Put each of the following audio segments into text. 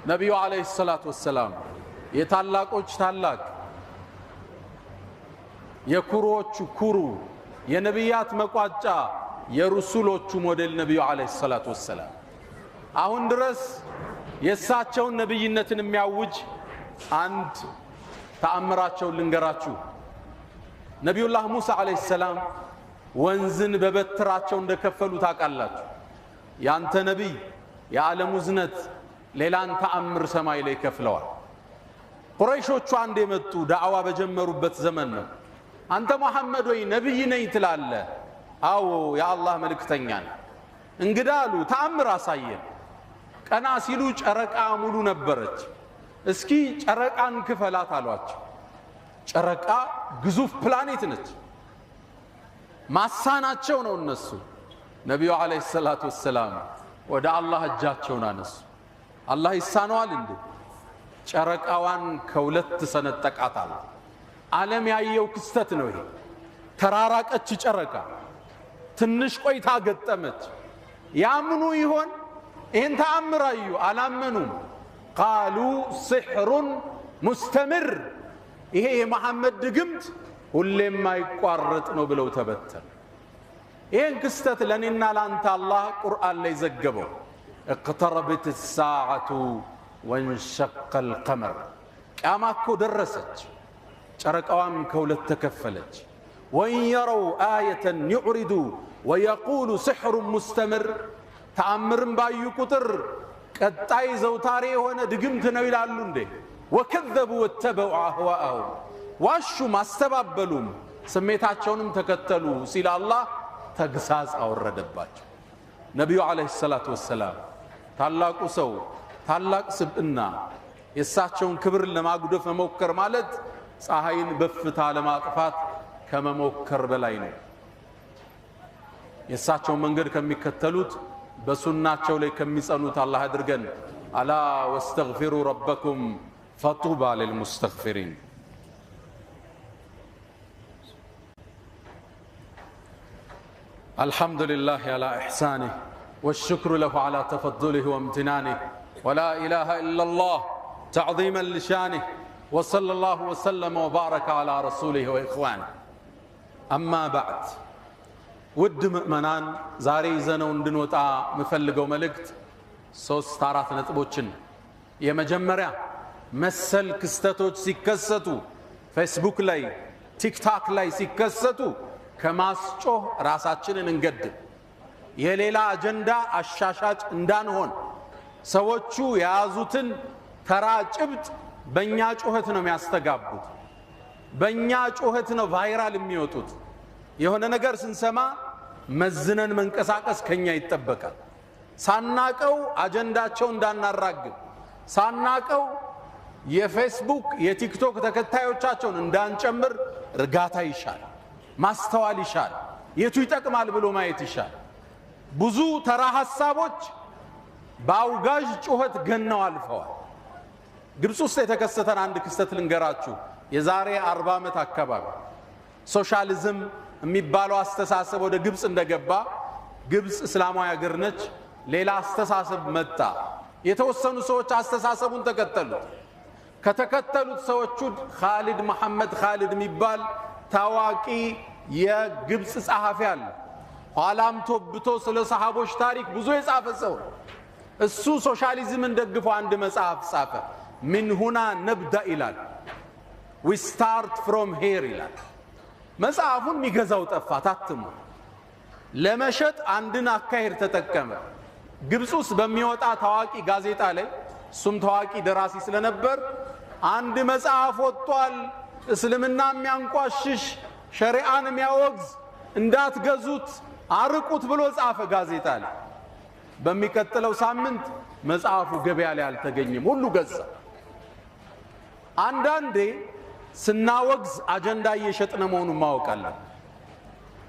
ነቢዩ አለይሂ ሰላቱ ወሰላም የታላቆች ታላቅ የኩሮቹ ኩሩ የነቢያት መቋጫ የሩሱሎቹ ሞዴል ነቢዩ አለይሂ ሰላቱ ወሰላም አሁን ድረስ የሳቸውን ነብይነትን የሚያውጅ አንድ ተአምራቸውን ልንገራችሁ። ነቢዩላህ ሙሳ አለይሂ ሰላም ወንዝን በበትራቸው እንደከፈሉ ታውቃላችሁ። ያንተ ነቢይ የዓለሙ ዝነት ሌላን ተአምር ሰማይ ላይ ከፍለዋል። ቁረይሾቹ አንድ የመጡ ዳዕዋ በጀመሩበት ዘመን ነው። አንተ መሐመድ ወይ ነብይ ነኝ ትላለህ? አዎ የአላህ መልእክተኛ ነኝ። እንግዳ አሉ ተአምር አሳየን። ቀና ሲሉ ጨረቃ ሙሉ ነበረች። እስኪ ጨረቃን ክፈላት አሏቸው። ጨረቃ ግዙፍ ፕላኔት ነች። ማሳናቸው ነው እነሱ። ነቢዩ አለይሂ ሰላቱ ወሰላም ወደ አላህ እጃቸውን አነሱ። አላህ ይሳነዋል እንዴ? ጨረቃዋን ከሁለት ሰነጠቃታል። ዓለም ያየው ክስተት ነው ይሄ። ተራራቀች ጨረቃ። ትንሽ ቆይታ ገጠመች። ያምኑ ይሆን? ይህን ተአምር አዩ። አላመኑም። ቃሉ ሲሕሩን ሙስተምር፣ ይሄ የመሐመድ ድግምት ሁሌም ማይቋረጥ ነው ብለው ተበተኑ። ይህን ክስተት ለእኔና ለአንተ አላህ ቁርአን ላይ ዘገበው። እቅተረበት ሳዓቱ ወንሸቀ ልቀመር፣ ቅያማ እኮ ደረሰች። ጨረቃዋም ከሁለት ተከፈለች። ወኢን የረው አየተን ዩዕሪዱ ወየቁሉ ሲሕሩን ሙስተምር፣ ተአምርን ባዩ ቁጥር ቀጣይ ዘውታሪ የሆነ ድግምት ነው ይላሉ እንዴ። ወከዘቡ ወተበዑ አህዋአሁም፣ ዋሹም አስተባበሉም ስሜታቸውንም ተከተሉ ሲል አላህ ተግሳጽ አወረደባቸው። ነቢዩ አለይሂ ሰላቱ ወሰላም ታላቁ ሰው ታላቅ ስብዕና፣ የእሳቸውን ክብር ለማጉደፍ መሞከር ማለት ፀሐይን በፍታ ለማጥፋት ከመሞከር በላይ ነው። የእሳቸውን መንገድ ከሚከተሉት በሱናቸው ላይ ከሚጸኑት አላህ አድርገን። አላ ወስተግፊሩ ረበኩም ፈጡባ ልልሙስተግፊሪን። الحمد لله على إحسانه والشكر له على تفضله وامتنانه ولا إله إلا الله تعظيما لشانه وصلى الله وسلم وبارك على رسوله وإخوانه. أما بعد، ود مؤمنان زاري زنو اندنوتا مفلقو ملكت ሶስት አራት ነጥቦችን የመጀመሪያ መሰል ክስተቶች ሲከሰቱ ፌስቡክ ላይ ቲክታክ ላይ ሲከሰቱ ከማስጮህ ራሳችንን እንገድብ። የሌላ አጀንዳ አሻሻጭ እንዳንሆን። ሰዎቹ የያዙትን ተራ ጭብጥ በእኛ ጩኸት ነው የሚያስተጋቡት። በእኛ ጩኸት ነው ቫይራል የሚወጡት። የሆነ ነገር ስንሰማ መዝነን መንቀሳቀስ ከኛ ይጠበቃል። ሳናቀው አጀንዳቸው እንዳናራግብ፣ ሳናቀው የፌስቡክ የቲክቶክ ተከታዮቻቸውን እንዳንጨምር እርጋታ ይሻል፣ ማስተዋል ይሻል፣ የቱ ይጠቅማል ብሎ ማየት ይሻል። ብዙ ተራ ሐሳቦች በአውጋዥ ጩኸት ገነው አልፈዋል። ግብፅ ውስጥ የተከሰተን አንድ ክስተት ልንገራችሁ። የዛሬ 40 ዓመት አካባቢ ሶሻሊዝም የሚባለው አስተሳሰብ ወደ ግብፅ እንደገባ፣ ግብፅ እስላማዊ ሀገር ነች። ሌላ አስተሳሰብ መጣ። የተወሰኑ ሰዎች አስተሳሰቡን ተከተሉት። ከተከተሉት ሰዎቹ ኻሊድ መሐመድ ኻሊድ የሚባል ታዋቂ የግብፅ ጸሐፊ አለ። ኋላም ተወብቶ ስለ ሰሃቦች ታሪክ ብዙ የጻፈ ሰው። እሱ ሶሻሊዝምን ደግፎ አንድ መጽሐፍ ጻፈ። ምን ሁና ነብዳ ይላል፣ ዊ ስታርት ፍሮም ሄር ይላል። መጽሐፉን የሚገዛው ጠፋ፣ ታትሞ ለመሸጥ አንድን አካሄድ ተጠቀመ። ግብፅ ውስጥ በሚወጣ ታዋቂ ጋዜጣ ላይ እሱም ታዋቂ ደራሲ ስለነበር አንድ መጽሐፍ ወጥቷል፣ እስልምና የሚያንቋሽሽ ሸሪዓን የሚያወግዝ፣ እንዳትገዙት አርቁት ብሎ ጻፈ ጋዜጣ ላይ። በሚቀጥለው ሳምንት መጽሐፉ ገበያ ላይ አልተገኘም፣ ሁሉ ገዛ። አንዳንዴ ስናወግዝ አጀንዳ እየሸጥነ መሆኑን ማወቅ አለ።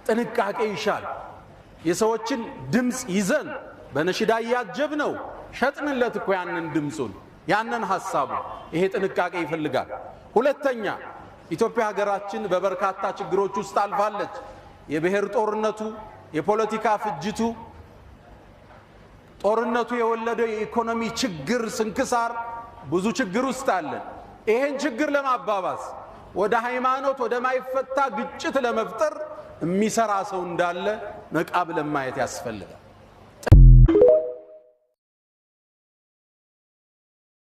ጥንቃቄ ይሻል። የሰዎችን ድምፅ ይዘን በነሽዳ እያጀብ ነው ሸጥንለት እኮ ያንን ድምፁን ያንን ሐሳቡ። ይሄ ጥንቃቄ ይፈልጋል። ሁለተኛ፣ ኢትዮጵያ ሀገራችን በበርካታ ችግሮች ውስጥ አልፋለች። የብሔር ጦርነቱ፣ የፖለቲካ ፍጅቱ ጦርነቱ የወለደው የኢኮኖሚ ችግር ስንክሳር ብዙ ችግር ውስጥ አለን። ይሄን ችግር ለማባባስ ወደ ሃይማኖት ወደ ማይፈታ ግጭት ለመፍጠር የሚሰራ ሰው እንዳለ ነቃ ብለን ማየት ያስፈልጋል።